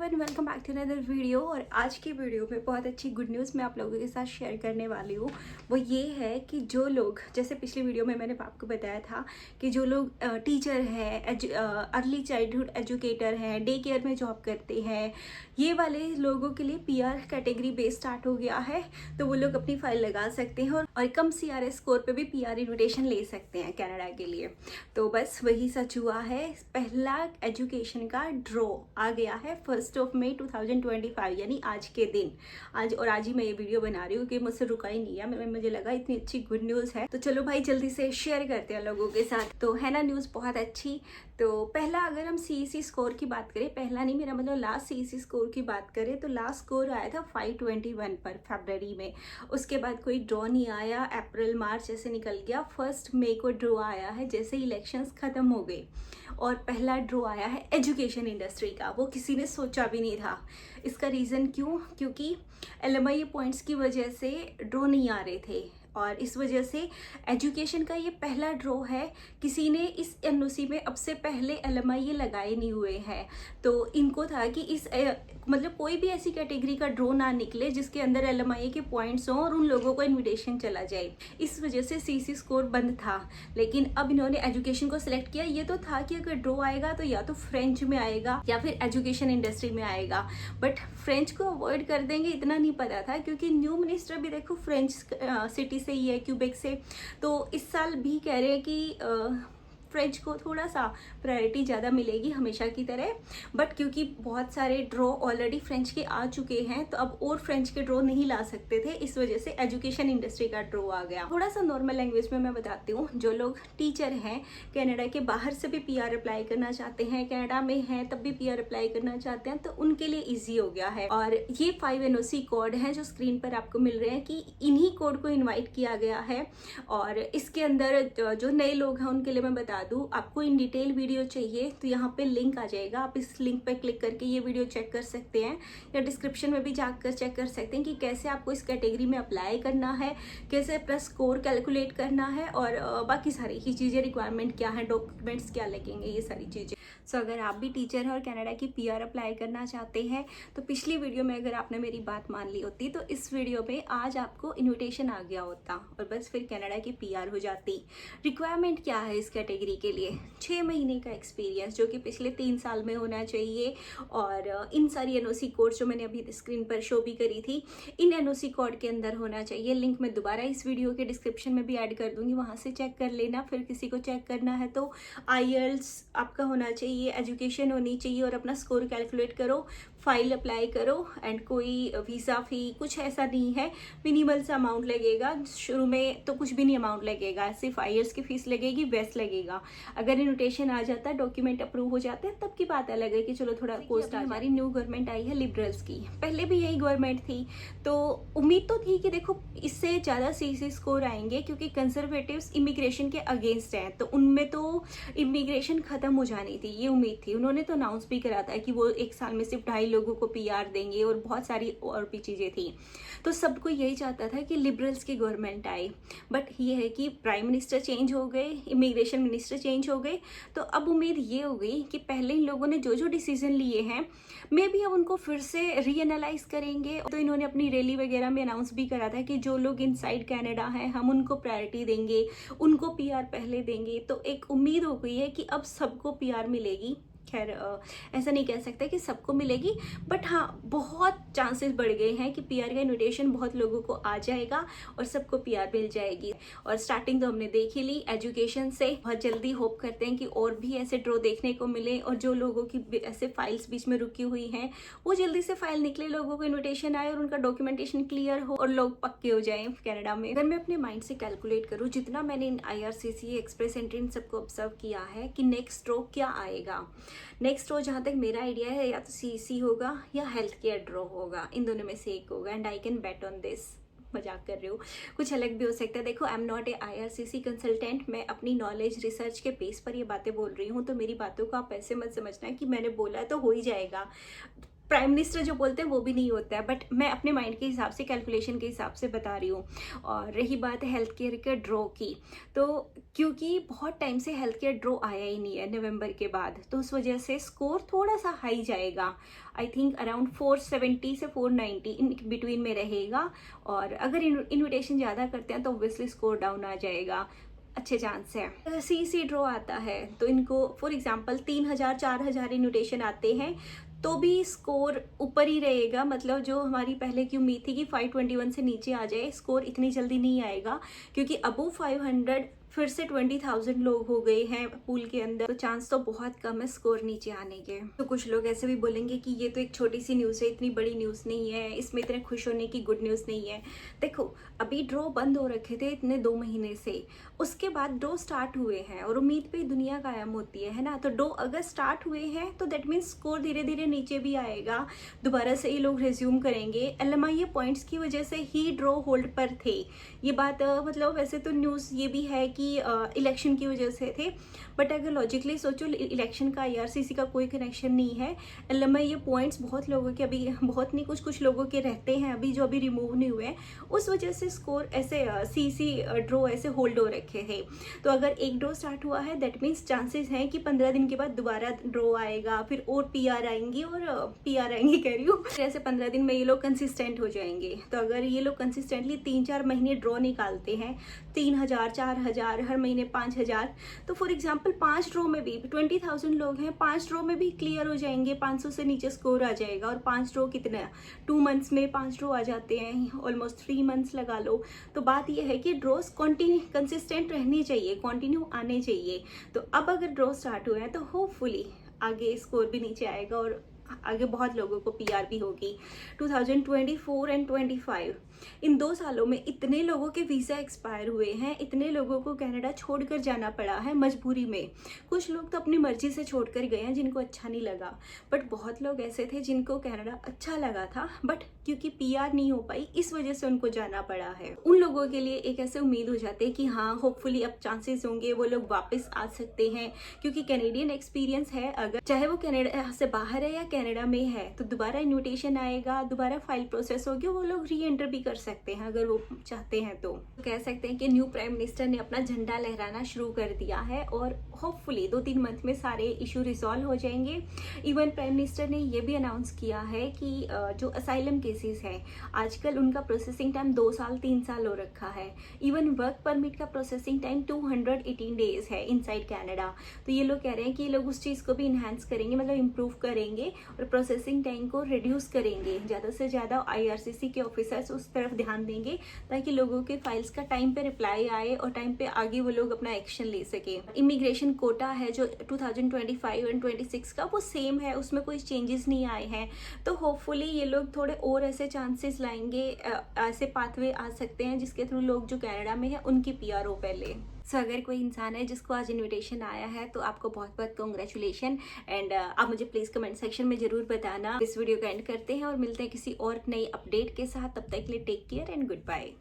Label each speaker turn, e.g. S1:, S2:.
S1: Everyone, welcome back to another video. और आज की वीडियो में बहुत अच्छी गुड न्यूज़ मैं आप लोगों के साथ शेयर करने वाली हूँ। वो ये है कि जो लोग, जैसे पिछली वीडियो में मैंने आपको बताया था कि जो लोग टीचर हैं, अर्ली चाइल्डहुड एजुकेटर हैं, डे केयर में जॉब करते हैं, ये वाले लोगों के लिए पीआर कैटेगरी बेस स्टार्ट हो गया है। तो वो लोग अपनी फाइल लगा सकते हैं और कम सीआरएस स्कोर पे भी पीआर इन्विटेशन ले सकते हैं कनाडा के लिए। तो बस वही सच हुआ है। पहला एजुकेशन का ड्रॉ आ गया है 1 मई 2025, यानी आज के दिन। आज ही मैं ये वीडियो बना रही हूँ कि मुझसे रुका ही नहीं है। मुझे लगा इतनी अच्छी गुड न्यूज़ है तो चलो भाई जल्दी से शेयर करते हैं लोगों के साथ। तो है ना न्यूज़ बहुत अच्छी। तो पहला, अगर हम सीईसी स्कोर की बात करें, पहला नहीं मेरा मतलब लास्ट सीईसी स्कोर की बात करें तो लास्ट स्कोर आया था 521 पर फरवरी में। उसके बाद कोई ड्रॉ नहीं आया। अप्रैल मार्च ऐसे निकल गया। 1 मई को ड्रॉ आया है जैसे इलेक्शंस खत्म हो गए। और पहला ड्रॉ आया है एजुकेशन इंडस्ट्री का। वो किसी ने सोचा भी नहीं था। इसका रीज़न क्यों? क्योंकि एलएमआई पॉइंट्स की वजह से ड्रॉ नहीं आ रहे थे और इस वजह से एजुकेशन का ये पहला ड्रॉ है। किसी ने इस एनओसी में अब से पहले एलएमआई लगाए नहीं हुए हैं। तो इनको था कि इस मतलब कोई भी ऐसी कैटेगरी का ड्रॉ ना निकले जिसके अंदर एलएमआई के पॉइंट्स हों और उन लोगों को इनविटेशन चला जाए। इस वजह से सीसी स्कोर बंद था। लेकिन अब इन्होंने एजुकेशन को सिलेक्ट किया। ये तो था कि अगर ड्रॉ आएगा तो या तो फ्रेंच में आएगा या फिर एजुकेशन इंडस्ट्री में आएगा, बट फ्रेंच को अवॉइड कर देंगे इतना नहीं पता था, क्योंकि न्यू मिनिस्टर भी देखो फ्रेंच सिटी से ही है, क्यूबेक से। तो इस साल भी कह रहे हैं कि फ्रेंच को थोड़ा सा प्रायोरिटी ज़्यादा मिलेगी हमेशा की तरह। बट क्योंकि बहुत सारे ड्रॉ ऑलरेडी फ्रेंच के आ चुके हैं तो अब और फ्रेंच के ड्रॉ नहीं ला सकते थे, इस वजह से एजुकेशन इंडस्ट्री का ड्रॉ आ गया। थोड़ा सा नॉर्मल लैंग्वेज में मैं बताती हूँ। जो लोग टीचर हैं, कनाडा के बाहर से भी पीआर अप्लाई करना चाहते हैं, कनाडा में हैं तब भी पीआर अप्लाई करना चाहते हैं, तो उनके लिए ईजी हो गया है। और ये 5 एनओसी कोड हैं जो स्क्रीन पर आपको मिल रहे हैं कि इन्हीं कोड को इन्वाइट किया गया है। और इसके अंदर जो नए लोग हैं उनके लिए मैं बता दूं, आपको इन डिटेल वीडियो चाहिए तो यहाँ पे लिंक आ जाएगा। आप इस लिंक पे क्लिक करके ये वीडियो चेक कर सकते हैं, या डिस्क्रिप्शन में भी जाकर चेक कर सकते हैं कि कैसे आपको इस कैटेगरी में अप्लाई करना है, कैसे प्लस स्कोर कैलकुलेट करना है और बाकी सारी ही चीज़ें, रिक्वायरमेंट क्या है, डॉक्यूमेंट्स क्या लगेंगे, ये सारी चीज़ें। सो अगर आप भी टीचर हैं और कनाडा की पीआर अप्लाई करना चाहते हैं तो पिछली वीडियो में अगर आपने मेरी बात मान ली होती तो इस वीडियो में आज आपको इन्विटेशन आ गया होता और बस फिर कनाडा की पीआर हो जाती। रिक्वायरमेंट क्या है इस कैटेगरी के लिए? 6 महीने का एक्सपीरियंस जो कि पिछले 3 साल में होना चाहिए। और इन सारी एनओसी कोड जो मैंने अभी स्क्रीन पर शो भी करी थी, इन एनओसी कोड के अंदर होना चाहिए। लिंक मैं दोबारा इस वीडियो के डिस्क्रिप्शन में भी ऐड कर दूंगी, वहाँ से चेक कर लेना। फिर किसी को चेक करना है तो आईएल्स आपका होना चाहिए, एजुकेशन होनी चाहिए और अपना स्कोर कैलकुलेट करो, फाइल अप्लाई करो। एंड कोई वीज़ा फ़ी कुछ ऐसा नहीं है, मिनिमल सा अमाउंट लगेगा। शुरू में तो कुछ भी नहीं अमाउंट लगेगा, सिर्फ आईएल्स की फीस लगेगी, वेस्ट लगेगा। अगर इन्विटेशन आ जाता है, डॉक्यूमेंट अप्रूव हो जाते हैं, तब की बात अलग है कि चलो थोड़ा कोस्ट। हमारी न्यू गवर्नमेंट आई है लिबरल्स की, पहले भी यही गवर्नमेंट थी। तो उम्मीद तो थी कि देखो इससे ज़्यादा सीसी स्कोर आएंगे, क्योंकि कंजर्वेटिव्स इमिग्रेशन के अगेंस्ट हैं, तो उनमें तो इमिग्रेशन खत्म हो जानी थी, ये उम्मीद थी। उन्होंने तो अनाउंस भी करा था कि वो 1 साल में सिर्फ 2.5 लोगों को पीआर देंगे और बहुत सारी और भी चीज़ें थी। तो सबको यही चाहता था कि लिबरल्स की गवर्नमेंट आए। बट ये है कि प्राइम मिनिस्टर चेंज हो गए, इमिग्रेशन मिनिस्टर चेंज हो गए, तो अब उम्मीद ये हो गई कि पहले इन लोगों ने जो जो डिसीजन लिए हैं मे भी अब उनको फिर से रीएनालाइज करेंगे। तो इन्होंने अपनी रैली वगैरह में अनाउंस भी करा था कि जो लोग इनसाइड कनाडा हैं हम उनको प्रायोरिटी देंगे, उनको पीआर पहले देंगे। तो एक उम्मीद हो गई है कि अब सबको पीआर मिलेगी। खैर ऐसा नहीं कह सकते कि सबको मिलेगी, बट हाँ बहुत चांसेस बढ़ गए हैं कि पीआर का इन्विटेशन बहुत लोगों को आ जाएगा और सबको पीआर मिल जाएगी। और स्टार्टिंग तो हमने देख ही ली एजुकेशन से। बहुत जल्दी होप करते हैं कि और भी ऐसे ड्रॉ देखने को मिले और जो लोगों की ऐसे फाइल्स बीच में रुकी हुई हैं वो जल्दी से फाइल निकले, लोगों को इन्विटेशन आए और उनका डॉक्यूमेंटेशन क्लियर हो और लोग पक्के हो जाएं कनाडा में। अगर मैं अपने माइंड से कैलकुलेट करूँ, जितना मैंने इन IRCC, एक्सप्रेस एंट्री इन सबको ऑब्जर्व किया है कि नेक्स्ट ड्रॉ क्या आएगा। नेक्स्ट रो जहाँ तक मेरा आइडिया है या तो सीसी होगा या हेल्थ केयर ड्रॉ होगा, इन दोनों में से एक होगा। And I can bet on this. मजाक कर रही हूँ, कुछ अलग भी हो सकता है। देखो I am not a IRCC consultant, मैं अपनी नॉलेज रिसर्च के बेस पर ये बातें बोल रही हूँ, तो मेरी बातों को आप ऐसे मत समझना कि मैंने बोला तो हो ही जाएगा। प्राइम मिनिस्टर जो बोलते हैं वो भी नहीं होता है, बट मैं अपने माइंड के हिसाब से, कैलकुलेशन के हिसाब से बता रही हूँ। और रही बात हेल्थ केयर के ड्रॉ की, तो क्योंकि बहुत टाइम से हेल्थ केयर ड्रॉ आया ही नहीं है नवंबर के बाद, तो उस वजह से स्कोर थोड़ा सा हाई जाएगा। आई थिंक अराउंड 470 से 490 इन बिटवीन में रहेगा। और अगर इन्विटेशन ज़्यादा करते हैं तो ऑब्वियसली स्कोर डाउन आ जाएगा, अच्छे चांस है। सी ड्रॉ आता है तो इनको फॉर एग्जांपल 3000 4000 इन्विटेशन आते हैं तो भी स्कोर ऊपर ही रहेगा। मतलब जो हमारी पहले की उम्मीद थी कि 521 से नीचे आ जाए, स्कोर इतनी जल्दी नहीं आएगा, क्योंकि अबव 500 फिर से 20,000 लोग हो गए हैं पूल के अंदर, तो चांस तो बहुत कम है स्कोर नीचे आने के। तो कुछ लोग ऐसे भी बोलेंगे कि ये तो एक छोटी सी न्यूज़ है, इतनी बड़ी न्यूज़ नहीं है, इसमें इतने खुश होने की गुड न्यूज़ नहीं है। देखो, अभी ड्रॉ बंद हो रखे थे इतने 2 महीने से, उसके बाद ड्रॉ स्टार्ट हुए हैं और उम्मीद पे दुनिया कायम होती है ना। तो ड्रॉ अगर स्टार्ट हुए हैं तो दैट मीन्स स्कोर धीरे धीरे नीचे भी आएगा, दोबारा से ये लोग रिज्यूम करेंगे। LMIA पॉइंट्स की वजह से ही ड्रॉ होल्ड पर थे। ये बात मतलब वैसे तो न्यूज़ ये भी है कि इलेक्शन की वजह से थे, बट अगर लॉजिकली सोचो इलेक्शन का IRCC का कोई कनेक्शन नहीं है। LMIA पॉइंट्स बहुत लोगों के, अभी बहुत नहीं कुछ लोगों के रहते हैं अभी, जो अभी रिमूव नहीं हुए हैं, उस वजह से स्कोर ऐसे CC ड्रॉ ऐसे होल्ड हो रखे हैं। तो अगर एक ड्रॉ स्टार्ट हुआ है दैट मीन्स चांसेस हैं कि 15 दिन के बाद दोबारा ड्रॉ आएगा, फिर और PR आएंगी, और PR आएंगी कह रही हूँ, ऐसे 15 दिन में ये लोग कंसिस्टेंट हो जाएंगे। तो अगर ये लोग कंसिस्टेंटली 3-4 महीने ड्रॉ निकालते हैं, 3000 4000 हर महीने 5000, तो फॉर एग्जांपल 5 ड्रॉ में भी 20,000 लोग हैं, 5 ड्रॉ में भी क्लियर हो जाएंगे, 500 से नीचे स्कोर आ जाएगा। और 5 ड्रॉ कितना, 2 मंथ्स में 5 ड्रॉ आ जाते हैं, ऑलमोस्ट 3 मंथ्स लगा लो। तो बात यह है कि ड्रॉस कंसिस्टेंट रहनी चाहिए, कंटिन्यू आने चाहिए। तो अब अगर ड्रॉ स्टार्ट हुए हैं तो होपफुली आगे स्कोर भी नीचे आएगा और आगे बहुत लोगों को PR भी होगी। 2024 एंड 25 इन 2 सालों में इतने लोगों के वीज़ा एक्सपायर हुए हैं, इतने लोगों को कनाडा छोड़कर जाना पड़ा है मजबूरी में। कुछ लोग तो अपनी मर्जी से छोड़कर गए हैं जिनको अच्छा नहीं लगा, बट बहुत लोग ऐसे थे जिनको कनाडा अच्छा लगा था, बट क्योंकि PR नहीं हो पाई इस वजह से उनको जाना पड़ा है। उन लोगों के लिए एक ऐसे उम्मीद हो जाती है कि हाँ होपफुली अब चांसेस होंगे वो लोग वापस आ सकते हैं, क्योंकि कैनेडियन एक्सपीरियंस है। अगर चाहे वो कनाडा से बाहर है या कनाडा में है तो दोबारा इन्विटेशन आएगा, दोबारा फाइल प्रोसेस होगी, वो लोग री एंटर भी कर सकते हैं अगर वो चाहते हैं। तो कह सकते हैं कि न्यू प्राइम मिनिस्टर ने अपना झंडा लहराना शुरू कर दिया है और होपफुली 2-3 मंथ में सारे इशू रिजॉल्व हो जाएंगे। इवन प्राइम मिनिस्टर ने ये भी अनाउंस किया है कि जो असाइलम केसेस हैं आजकल उनका प्रोसेसिंग टाइम 2 साल 3 साल हो रखा है। इवन वर्क परमिट का प्रोसेसिंग टाइम 218 डेज है इनसाइड कनाडा। तो ये लोग कह रहे हैं कि ये लोग उस चीज़ को भी इन्हांस करेंगे, मतलब इम्प्रूव करेंगे और प्रोसेसिंग टाइम को रिड्यूस करेंगे। ज़्यादा से ज़्यादा IRCC के ऑफिसर्स उस तरफ ध्यान देंगे ताकि लोगों के फाइल्स का टाइम पे रिप्लाई आए और टाइम पे आगे वो लोग अपना एक्शन ले सके। इमिग्रेशन कोटा है जो 2025 एंड 26 का, वो सेम है, उसमें कोई चेंजेस नहीं आए हैं। तो होपफुली ये लोग थोड़े और ऐसे चांसेस लाएंगे, ऐसे पाथवे आ सकते हैं जिसके थ्रू लोग जो कनाडा में है उनकी PR हो पहले। सो अगर कोई इंसान है जिसको आज इनविटेशन आया है तो आपको बहुत बहुत कॉन्ग्रेचुलेशन। एंड आप मुझे प्लीज़ कमेंट सेक्शन में ज़रूर बताना। इस वीडियो को एंड करते हैं और मिलते हैं किसी और नई अपडेट के साथ। तब तक के लिए take care and good bye.